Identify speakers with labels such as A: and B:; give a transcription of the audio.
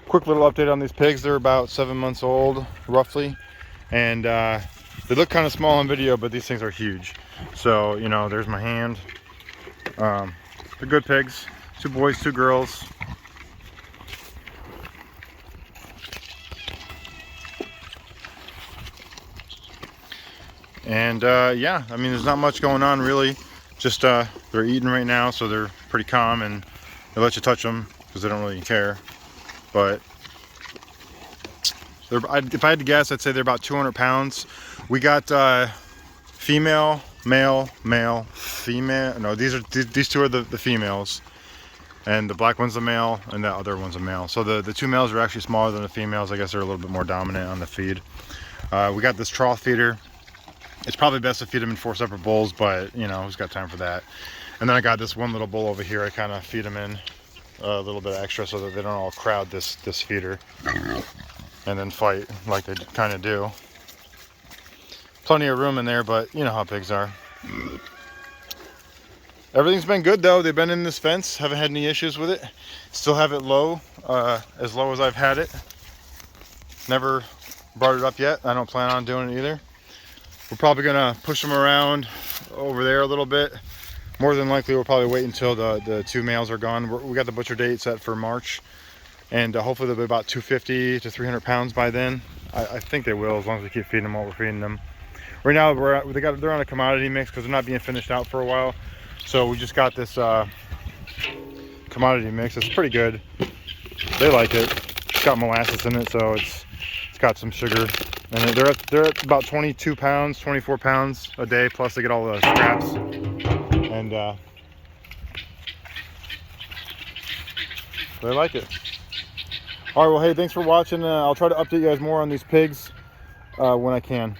A: quick little update on these pigs. They're about 7 months old, roughly, and they look kind of small on video, but these things are huge. So, you know, there's my hand. They're good pigs. 2 boys, 2 girls. And yeah, I mean, there's not much going on really. Just they're eating right now, so they're pretty calm, and they let you touch them because they don't really care. But if I had to guess, I'd say they're about 200 pounds. We got female, male, male, female. No, these 2 are the females, and the black one's the male, and the other one's a male. So the 2 males are actually smaller than the females. I guess they're a little bit more dominant on the feed. We got this trough feeder. It's probably best to feed them in 4 separate bowls, but you know, who's got time for that? And then I got this one little bowl over here. I kind of feed them in a little bit extra so that they don't all crowd this feeder and then fight like they kind of do. Plenty of room in there, but you know how pigs are. Everything's been good though. They've been in this fence, haven't had any issues with it. Still have it low, as low as I've had it. Never brought it up yet. I don't plan on doing it either. We're probably gonna push them around over there a little bit. More than likely, we'll probably wait until the 2 males are gone. We got the butcher date set for March, and hopefully they'll be about 250 to 300 pounds by then. I think they will, as long as we keep feeding them what we're feeding them. Right now, they're on a commodity mix because they're not being finished out for a while. So we just got this commodity mix. It's pretty good. They like it. It's got molasses in it, so it's got some sugar. And they're at about 22 pounds, 24 pounds a day, plus they get all the scraps. And they like it. All right, well, hey, thanks for watching. I'll try to update you guys more on these pigs when I can.